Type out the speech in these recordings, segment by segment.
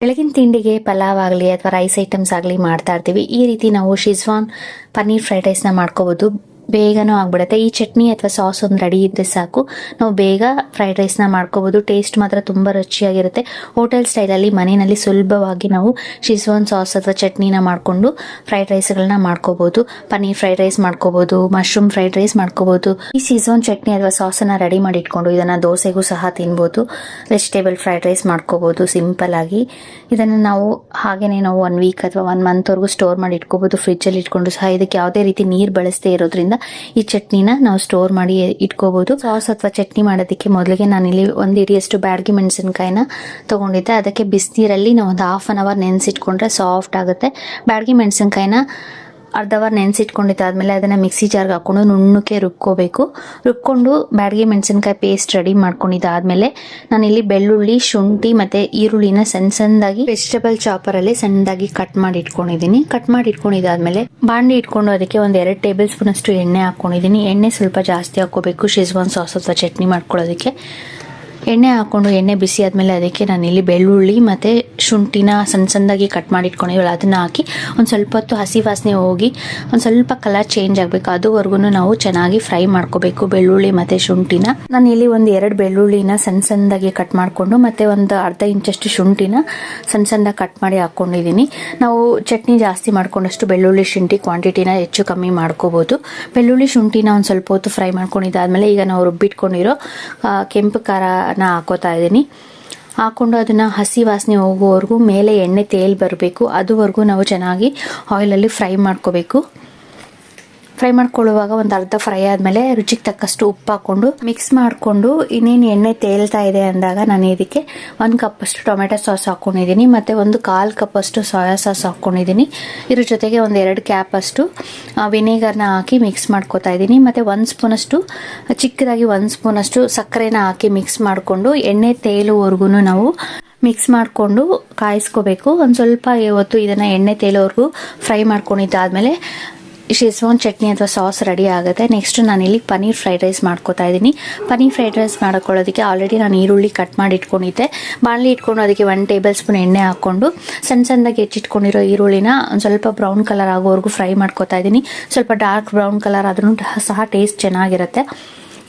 ಬೆಳಗಿನ ತಿಂಡಿಗೆ ಪಲಾವ್ ಆಗಲಿ ಅಥವಾ ರೈಸ್ ಐಟಮ್ಸ್ ಆಗಲಿ ಮಾಡ್ತಾ ಇರ್ತೀವಿ. ಈ ರೀತಿ ನಾವು ಶಿಜ್ವಾನ್ ಪನ್ನೀರ್ ಫ್ರೈಡ್ ರೈಸ್ನ ಮಾಡ್ಕೋಬೋದು. ಬೇಗನೂ ಆಗ್ಬಿಡುತ್ತೆ. ಈ ಚಟ್ನಿ ಅಥವಾ ಸಾಸ್ ಒಂದು ರೆಡಿ ಇದ್ದರೆ ಸಾಕು, ನಾವು ಬೇಗ ಫ್ರೈಡ್ ರೈಸ್ನ ಮಾಡ್ಕೋಬೋದು. ಟೇಸ್ಟ್ ಮಾತ್ರ ತುಂಬ ರುಚಿಯಾಗಿರುತ್ತೆ. ಹೋಟೆಲ್ ಸ್ಟೈಲಲ್ಲಿ ಮನೆಯಲ್ಲಿ ಸುಲಭವಾಗಿ ನಾವು ಶಿಜ್ವಾನ್ ಸಾಸ್ ಅಥವಾ ಚಟ್ನಿನ ಮಾಡಿಕೊಂಡು ಫ್ರೈಡ್ ರೈಸ್ಗಳನ್ನ ಮಾಡ್ಕೋಬೋದು. ಪನ್ನೀರ್ ಫ್ರೈಡ್ ರೈಸ್ ಮಾಡ್ಕೋಬೋದು, ಮಶ್ರೂಮ್ ಫ್ರೈಡ್ ರೈಸ್ ಮಾಡ್ಕೋಬೋದು. ಈ ಶಿಜ್ವಾನ್ ಚಟ್ನಿ ಅಥವಾ ಸಾಸನ್ನು ರೆಡಿ ಮಾಡಿ ಇಟ್ಕೊಂಡು ಇದನ್ನು ದೋಸೆಗೂ ಸಹ ತಿನ್ಬೋದು. ವೆಜಿಟೇಬಲ್ ಫ್ರೈಡ್ ರೈಸ್ ಮಾಡ್ಕೋಬೋದು ಸಿಂಪಲ್ ಆಗಿ. ಇದನ್ನು ನಾವು ಹಾಗೆಯೇ ನಾವು 1 ವೀಕ್ ಅಥವಾ 1 ಮಂತ್ವರೆಗೂ ಸ್ಟೋರ್ ಮಾಡಿ ಇಟ್ಕೋಬೋದು ಫ್ರಿಜ್ಜಲ್ಲಿ ಇಟ್ಕೊಂಡು ಸಹ. ಇದಕ್ಕೆ ಯಾವುದೇ ರೀತಿ ನೀರು ಬಳಸದೇ ಇರೋದ್ರಿಂದ ಈ ಚಟ್ನಿನ ನಾವು ಸ್ಟೋರ್ ಮಾಡಿ ಇಟ್ಕೋಬಹುದು. ಸಾಸ್ ಅಥವಾ ಚಟ್ನಿ ಮಾಡೋದಕ್ಕೆ ಮೊದಲಿಗೆ ನಾನಿಲ್ಲಿ 1 ಹಿಡಿಯಷ್ಟು ಬ್ಯಾಡಗಿ ಮೆಣಸಿನಕಾಯಿನ ತಗೊಂಡಿದ್ದೆ. ಅದಕ್ಕೆ ಬಿಸಿನೀರಲ್ಲಿ ನಾವು ಒಂದು 1/2 ಅವರ್ ನೆನೆಸಿಟ್ಕೊಂಡ್ರೆ ಸಾಫ್ಟ್ ಆಗುತ್ತೆ. ಬ್ಯಾಡಗಿ ಮೆಣಸಿನಕಾಯಿನ ಅರ್ಧ ಅವರ್ ನೆನೆಸಿಟ್ಕೊಂಡಿದ್ದಾದ್ಮೇಲೆ ಅದನ್ನು ಮಿಕ್ಸಿ ಜಾರ್ಗೆ ಹಾಕೊಂಡು ನುಣ್ಣಕ್ಕೆ ರುಬ್ಕೋಬೇಕು. ರುಬ್ಕೊಂಡು ಬ್ಯಾಡಗಿ ಮೆಣಸಿನಕಾಯಿ ಪೇಸ್ಟ್ ರೆಡಿ ಮಾಡ್ಕೊಂಡಿದ್ದಾದ್ಮೇಲೆ ನಾನಿಲ್ಲಿ ಬೆಳ್ಳುಳ್ಳಿ, ಶುಂಠಿ ಮತ್ತು ಈರುಳ್ಳಿನ ಸಣ್ಣದಾಗಿ ವೆಜಿಟೇಬಲ್ ಚಾಪರಲ್ಲಿ ಸಣ್ಣದಾಗಿ ಕಟ್ ಮಾಡಿ ಇಟ್ಕೊಂಡಿದ್ದೀನಿ. ಕಟ್ ಮಾಡಿ ಇಟ್ಕೊಂಡಿದ್ದಾದ್ಮೇಲೆ ಬಾಂಡಿ ಇಟ್ಕೊಂಡು ಅದಕ್ಕೆ 1-2 ಟೇಬಲ್ ಸ್ಪೂನ್ ಅಷ್ಟು ಎಣ್ಣೆ ಹಾಕೊಂಡಿದ್ದೀನಿ. ಎಣ್ಣೆ ಸ್ವಲ್ಪ ಜಾಸ್ತಿ ಹಾಕೋಬೇಕು ಶಿಜ್ವಾನ್ ಸಾಸ್ ಅಥವಾ ಚಟ್ನಿ ಮಾಡ್ಕೊಳ್ಳೋದಕ್ಕೆ. ಎಣ್ಣೆ ಹಾಕ್ಕೊಂಡು ಎಣ್ಣೆ ಬಿಸಿ ಆದಮೇಲೆ ಅದಕ್ಕೆ ನಾನಿಲ್ಲಿ ಬೆಳ್ಳುಳ್ಳಿ ಮತ್ತು ಶುಂಠಿನ ಸಣ್ಣದಾಗಿ ಕಟ್ ಮಾಡಿ ಇಟ್ಕೊಂಡಿದ್ದೀವಲ್ಲ ಅದನ್ನು ಹಾಕಿ ಒಂದು ಸ್ವಲ್ಪ ಹೊತ್ತು ಹಸಿ ವಾಸನೆ ಹೋಗಿ ಒಂದು ಸ್ವಲ್ಪ ಕಲರ್ ಚೇಂಜ್ ಆಗಬೇಕು. ಅದುವರೆಗೂ ನಾವು ಚೆನ್ನಾಗಿ ಫ್ರೈ ಮಾಡ್ಕೋಬೇಕು ಬೆಳ್ಳುಳ್ಳಿ ಮತ್ತು ಶುಂಠಿನ. ನಾನಿಲ್ಲಿ 1-2 ಬೆಳ್ಳುಳ್ಳಿನ ಸಣ್ಣದಾಗಿ ಕಟ್ ಮಾಡಿಕೊಂಡು ಮತ್ತು ಒಂದು ಅರ್ಧ ಇಂಚಷ್ಟು ಶುಂಠಿನ ಸಣ್ಣದಾಗಿ ಕಟ್ ಮಾಡಿ ಹಾಕ್ಕೊಂಡಿದ್ದೀನಿ. ನಾವು ಚಟ್ನಿ ಜಾಸ್ತಿ ಮಾಡ್ಕೊಂಡಷ್ಟು ಬೆಳ್ಳುಳ್ಳಿ ಶುಂಠಿ ಕ್ವಾಂಟಿಟಿನ ಹೆಚ್ಚು ಕಮ್ಮಿ ಮಾಡ್ಕೋಬೋದು. ಬೆಳ್ಳುಳ್ಳಿ ಶುಂಠಿನ ಒಂದು ಸ್ವಲ್ಪ ಹೊತ್ತು ಫ್ರೈ ಮಾಡ್ಕೊಂಡಿದ್ದಾದ್ಮೇಲೆ ಈಗ ನಾವು ರುಬ್ಬಿಟ್ಕೊಂಡಿರೋ ಕೆಂಪು ಖಾರನ ಹಾಕೋತಾ ಇದ್ದೀನಿ. ಹಾಕೊಂಡು ಅದನ್ನು ಹಸಿ ವಾಸನೆ ಹೋಗುವವರೆಗೂ ಮೇಲೆ ಎಣ್ಣೆ ತೇಲ್ ಬರಬೇಕು. ಅದುವರೆಗೂ ನಾವು ಚೆನ್ನಾಗಿ ಆಯಿಲಲ್ಲಿ ಫ್ರೈ ಮಾಡ್ಕೋಬೇಕು. ಫ್ರೈ ಮಾಡ್ಕೊಳ್ಳುವಾಗ ಒಂದು ಅರ್ಧ ಫ್ರೈ ಆದಮೇಲೆ ರುಚಿಗೆ ತಕ್ಕಷ್ಟು ಉಪ್ಪು ಹಾಕ್ಕೊಂಡು ಮಿಕ್ಸ್ ಮಾಡಿಕೊಂಡು ಇನ್ನೇನು ಎಣ್ಣೆ ತೇಲ್ತಾ ಇದೆ ಅಂದಾಗ ನಾನು ಇದಕ್ಕೆ 1 ಕಪ್ಪಷ್ಟು ಟೊಮೆಟೊ ಸಾಸ್ ಹಾಕ್ಕೊಂಡಿದ್ದೀನಿ ಮತ್ತು 1/4 ಕಪ್ಪಷ್ಟು ಸೋಯಾ ಸಾಸ್ ಹಾಕ್ಕೊಂಡಿದ್ದೀನಿ. ಇದ್ರ ಜೊತೆಗೆ 1-2 ಕ್ಯಾಪಷ್ಟು ವಿನೇಗರ್ನ ಹಾಕಿ ಮಿಕ್ಸ್ ಮಾಡ್ಕೋತಾ ಇದ್ದೀನಿ. ಮತ್ತು 1 ಸ್ಪೂನಷ್ಟು ಚಿಕ್ಕದಾಗಿ 1 ಸ್ಪೂನಷ್ಟು ಸಕ್ಕರೆನ ಹಾಕಿ ಮಿಕ್ಸ್ ಮಾಡಿಕೊಂಡು ಎಣ್ಣೆ ತೇಲುವರೆಗೂ ನಾವು ಮಿಕ್ಸ್ ಮಾಡಿಕೊಂಡು ಕಾಯಿಸ್ಕೋಬೇಕು. ಒಂದು ಸ್ವಲ್ಪ ಹೊತ್ತು ಇದನ್ನು ಎಣ್ಣೆ ತೇಲೋವರೆಗೂ ಫ್ರೈ ಮಾಡ್ಕೊಂಡಿದ್ದಾದಮೇಲೆ ಶಿಜ್ವಾನ್ ಚಟ್ನಿ ಅಥವಾ ಸಾಸ್ ರೆಡಿ ಆಗುತ್ತೆ. ನೆಕ್ಸ್ಟ್ ನಾನಿಲ್ಲಿ ಪನ್ನೀರ್ ಫ್ರೈಡ್ ರೈಸ್ ಮಾಡ್ಕೋತಾ ಇದ್ದೀನಿ. ಪನ್ನೀರ್ ಫ್ರೈಡ್ ರೈಸ್ ಮಾಡ್ಕೊಳ್ಳೋದಕ್ಕೆ ಆಲ್ರೆಡಿ ನಾನು ಈರುಳ್ಳಿ ಕಟ್ ಮಾಡಿ ಇಟ್ಕೊಂಡಿದ್ದೆ. ಬಾಣಲಿ ಇಟ್ಕೊಂಡು ಅದಕ್ಕೆ 1 ಟೇಬಲ್ ಸ್ಪೂನ್ ಎಣ್ಣೆ ಹಾಕ್ಕೊಂಡು ಸಣ್ಣದಾಗಿ ಹೆಚ್ಚಿಟ್ಕೊಂಡಿರೋ ಈರುಳ್ಳಿನ ಒಂದು ಸ್ವಲ್ಪ ಬ್ರೌನ್ ಕಲರ್ ಆಗೋವರೆಗೂ ಫ್ರೈ ಮಾಡ್ಕೋತಾ ಇದ್ದೀನಿ. ಸ್ವಲ್ಪ ಡಾರ್ಕ್ ಬ್ರೌನ್ ಕಲರ್ ಆದ್ರೂ ಸಹ ಟೇಸ್ಟ್ ಚೆನ್ನಾಗಿರುತ್ತೆ.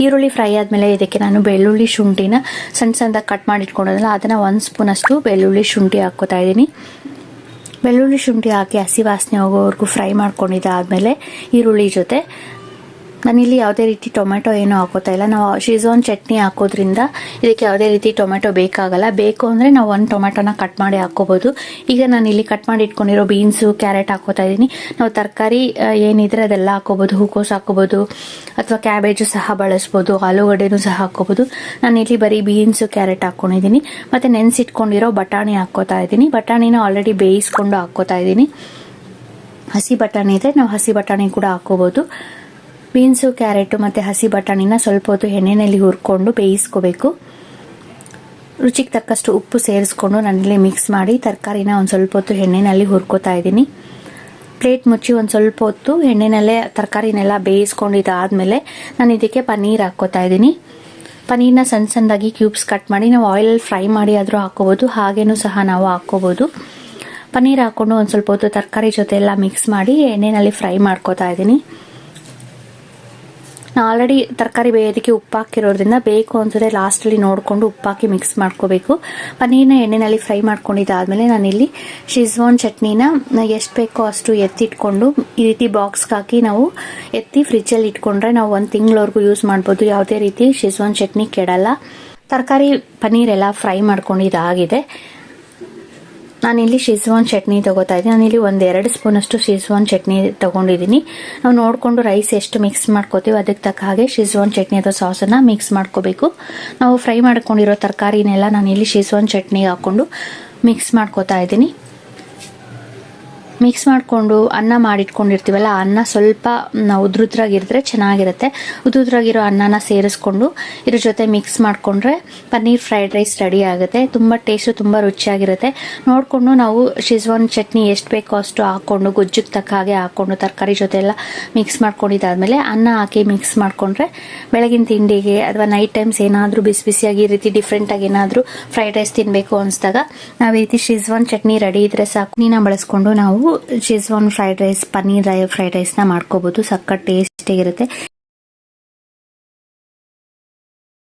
ಈರುಳ್ಳಿ ಫ್ರೈ ಆದಮೇಲೆ ಇದಕ್ಕೆ ನಾನು ಬೆಳ್ಳುಳ್ಳಿ ಶುಂಠಿನ ಸಣ್ಣದಾಗಿ ಕಟ್ ಮಾಡಿ ಇಟ್ಕೊಂಡಿದ್ದಲ್ಲ ಅದನ್ನು 1 ಸ್ಪೂನಷ್ಟು ಬೆಳ್ಳುಳ್ಳಿ ಶುಂಠಿ ಹಾಕ್ಕೋತಾ ಇದ್ದೀನಿ. ಬೆಳ್ಳುಳ್ಳಿ ಶುಂಠಿ ಹಾಕಿ ಹಸಿ ವಾಸನೆ ಹೋಗೋವರೆಗೂ ಫ್ರೈ ಮಾಡ್ಕೊಂಡಿದ್ದಾದಮೇಲೆ ಈರುಳ್ಳಿ ಜೊತೆ ನಾನಿಲ್ಲಿ ಯಾವುದೇ ರೀತಿ ಟೊಮೆಟೊ ಏನೂ ಹಾಕೋತಾ ಇಲ್ಲ. ನಾವು ಶಿಜ್ವಾನ್ ಚಟ್ನಿ ಹಾಕೋದ್ರಿಂದ ಇದಕ್ಕೆ ಯಾವುದೇ ರೀತಿ ಟೊಮೆಟೊ ಬೇಕಾಗಲ್ಲ. ಬೇಕು ಅಂದರೆ ನಾವು 1 ಟೊಮೆಟೊನ ಕಟ್ ಮಾಡಿ ಹಾಕ್ಕೋಬೋದು. ಈಗ ನಾನಿಲ್ಲಿ ಕಟ್ ಮಾಡಿ ಇಟ್ಕೊಂಡಿರೋ ಬೀನ್ಸು, ಕ್ಯಾರೆಟ್ ಹಾಕೋತಾ ಇದ್ದೀನಿ. ನಾವು ತರಕಾರಿ ಏನಿದ್ರೆ ಅದೆಲ್ಲ ಹಾಕೋಬೋದು. ಹೂಕೋಸು ಹಾಕೋಬೋದು ಅಥವಾ ಕ್ಯಾಬೇಜು ಸಹ ಬಳಸ್ಬೋದು, ಆಲೂಗಡ್ಡೆನೂ ಸಹ ಹಾಕೋಬೋದು. ನಾನಿಲ್ಲಿ ಬರೀ ಬೀನ್ಸು, ಕ್ಯಾರೆಟ್ ಹಾಕ್ಕೊಂಡಿದ್ದೀನಿ. ಮತ್ತು ನೆನೆಸಿಟ್ಕೊಂಡಿರೋ ಬಟಾಣಿ ಹಾಕ್ಕೋತಾ ಇದ್ದೀನಿ. ಬಟಾಣಿನ ಆಲ್ರೆಡಿ ಬೇಯಿಸ್ಕೊಂಡು ಹಾಕ್ಕೋತಾ ಇದ್ದೀನಿ. ಹಸಿ ಬಟಾಣಿ ಇದ್ದರೆ ನಾವು ಹಸಿ ಬಟಾಣಿ ಕೂಡ ಹಾಕ್ಕೋಬೋದು. ಬೀನ್ಸು, ಕ್ಯಾರೆಟು ಮತ್ತು ಹಸಿ ಬಟಾಣಿನ ಸ್ವಲ್ಪ ಹೊತ್ತು ಎಣ್ಣೆಯಲ್ಲಿ ಹುರ್ಕೊಂಡು ಬೇಯಿಸ್ಕೋಬೇಕು. ರುಚಿಗೆ ತಕ್ಕಷ್ಟು ಉಪ್ಪು ಸೇರಿಸ್ಕೊಂಡು ನಾನಿಲ್ಲಿ ಮಿಕ್ಸ್ ಮಾಡಿ ತರಕಾರಿನ ಒಂದು ಸ್ವಲ್ಪ ಹೊತ್ತು ಎಣ್ಣೆಯಲ್ಲಿ ಹುರ್ಕೋತಾ ಇದ್ದೀನಿ. ಪ್ಲೇಟ್ ಮುಚ್ಚಿ ಒಂದು ಸ್ವಲ್ಪ ಹೊತ್ತು ಎಣ್ಣೆನಲ್ಲೇ ತರಕಾರಿನೆಲ್ಲ ಬೇಯಿಸ್ಕೊಂಡಿದ್ದಾದಮೇಲೆ ನಾನು ಇದಕ್ಕೆ ಪನ್ನೀರ್ ಹಾಕ್ಕೋತಾ ಇದ್ದೀನಿ. ಪನ್ನೀರ್ನ ಸಣ್ಣದಾಗಿ ಕ್ಯೂಬ್ಸ್ ಕಟ್ ಮಾಡಿ ನಾವು ಆಯಿಲಲ್ಲಿ ಫ್ರೈ ಮಾಡಿ ಆದರೂ ಹಾಕ್ಕೋಬೋದು, ಹಾಗೇನೂ ಸಹ ನಾವು ಹಾಕ್ಕೋಬೋದು. ಪನ್ನೀರ್ ಹಾಕ್ಕೊಂಡು ಒಂದು ಸ್ವಲ್ಪ ಹೊತ್ತು ತರಕಾರಿ ಜೊತೆ ಎಲ್ಲ ಮಿಕ್ಸ್ ಮಾಡಿ ಎಣ್ಣೆಯಲ್ಲಿ ಫ್ರೈ ಮಾಡ್ಕೋತಾ ಇದ್ದೀನಿ. ಆಲ್ರೆಡಿ ತರಕಾರಿ ಬೇಯೋದಕ್ಕೆ ಉಪ್ಪು ಹಾಕಿರೋದ್ರಿಂದ ಬೇಕು ಅನ್ಸಿದ್ರೆ ಲಾಸ್ಟಲ್ಲಿ ನೋಡಿಕೊಂಡು ಉಪ್ಪು ಹಾಕಿ ಮಿಕ್ಸ್ ಮಾಡ್ಕೋಬೇಕು. ಪನ್ನೀರ್ನ ಎಣ್ಣೆಯಲ್ಲಿ ಫ್ರೈ ಮಾಡ್ಕೊಂಡಿದ್ದಾದಮೇಲೆ ನಾನಿಲ್ಲಿ ಶಿಜ್ವಾನ್ ಚಟ್ನಿನ ಎಷ್ಟು ಬೇಕೋ ಅಷ್ಟು ಎತ್ತಿಟ್ಕೊಂಡು ಈ ರೀತಿ ಬಾಕ್ಸ್ಗೆ ಹಾಕಿ ನಾವು ಎತ್ತಿ ಫ್ರಿಜ್ಜಲ್ಲಿ ಇಟ್ಕೊಂಡ್ರೆ ನಾವು 1 ತಿಂಗಳವರೆಗೂ ಯೂಸ್ ಮಾಡ್ಬೋದು. ಯಾವುದೇ ರೀತಿ ಶಿಜ್ವಾನ್ ಚಟ್ನಿ ಕೆಡಲ್ಲ. ತರಕಾರಿ ಪನ್ನೀರೆಲ್ಲ ಫ್ರೈ ಮಾಡ್ಕೊಂಡಿದ್ದಾಗಿದೆ. ನಾನಿಲ್ಲಿ ಶಿಜ್ವಾನ್ ಚಟ್ನಿ ತಗೋತಾ ಇದ್ದೀನಿ. ನಾನಿಲ್ಲಿ 1-2 ಸ್ಪೂನಷ್ಟು ಶಿಜ್ವಾನ್ ಚಟ್ನಿ ತಗೊಂಡಿದ್ದೀನಿ. ನಾವು ನೋಡಿಕೊಂಡು ರೈಸ್ ಎಷ್ಟು ಮಿಕ್ಸ್ ಮಾಡ್ಕೋತೀವಿ ಅದಕ್ಕೆ ತಕ್ಕ ಹಾಗೆ ಶಿಜ್ವಾನ್ ಚಟ್ನಿ ಅಥವಾ ಸಾಸನ್ನು ಮಿಕ್ಸ್ ಮಾಡ್ಕೋಬೇಕು. ನಾವು ಫ್ರೈ ಮಾಡ್ಕೊಂಡಿರೋ ತರಕಾರಿನೆಲ್ಲ ನಾನಿಲ್ಲಿ ಶಿಜ್ವಾನ್ ಚಟ್ನಿಗೆ ಹಾಕ್ಕೊಂಡು ಮಿಕ್ಸ್ ಮಾಡ್ಕೋತಾ ಇದ್ದೀನಿ. ಮಿಕ್ಸ್ ಮಾಡಿಕೊಂಡು ಅನ್ನ ಮಾಡಿಟ್ಕೊಂಡಿರ್ತೀವಲ್ಲ, ಅನ್ನ ಸ್ವಲ್ಪ ಉದ್ರುದ್ರಾಗಿರಿದ್ರೆ ಚೆನ್ನಾಗಿರುತ್ತೆ. ಉದ್ರುದ್ರಾಗಿರೋ ಅನ್ನನ ಸೇರಿಸ್ಕೊಂಡು ಇದ್ರ ಜೊತೆ ಮಿಕ್ಸ್ ಮಾಡಿಕೊಂಡ್ರೆ ಪನ್ನೀರ್ ಫ್ರೈಡ್ ರೈಸ್ ರೆಡಿ ಆಗುತ್ತೆ. ತುಂಬ ಟೇಸ್ಟು, ತುಂಬ ರುಚಿಯಾಗಿರುತ್ತೆ. ನೋಡಿಕೊಂಡು ನಾವು ಶೆಜ್ವಾನ್ ಚಟ್ನಿ ಎಷ್ಟು ಬೇಕೋ ಅಷ್ಟು ಹಾಕ್ಕೊಂಡು, ಗೊಜ್ಜಿಗೆ ತಕ್ಕ ಹಾಗೆ ಹಾಕ್ಕೊಂಡು, ತರಕಾರಿ ಜೊತೆ ಎಲ್ಲ ಮಿಕ್ಸ್ ಮಾಡ್ಕೊಂಡಿದ್ದಾದಮೇಲೆ ಅನ್ನ ಹಾಕಿ ಮಿಕ್ಸ್ ಮಾಡಿಕೊಂಡ್ರೆ ಬೆಳಗಿನ ತಿಂಡಿಗೆ ಅಥವಾ ನೈಟ್ ಟೈಮ್ಸ್ ಏನಾದರೂ ಬಿಸಿ ಬಿಸಿಯಾಗಿ ಈ ರೀತಿ ಡಿಫ್ರೆಂಟಾಗಿ ಏನಾದರೂ ಫ್ರೈಡ್ ರೈಸ್ ತಿನ್ನಬೇಕು ಅನಿಸಿದಾಗ ನಾವು ಈ ರೀತಿ ಶೆಜ್ವಾನ್ ಚಟ್ನಿ ರೆಡಿ ಇದ್ರೆ ಸಾಕು. ನೀನ ಬಳಸ್ಕೊಂಡು ನಾವು schezwan fried rice, paneer fried ರೈಸ್ನ ಮಾಡ್ಕೋಬೋದು. ಸಖತ್ ಟೇಸ್ಟಿಯಾಗಿರುತ್ತೆ.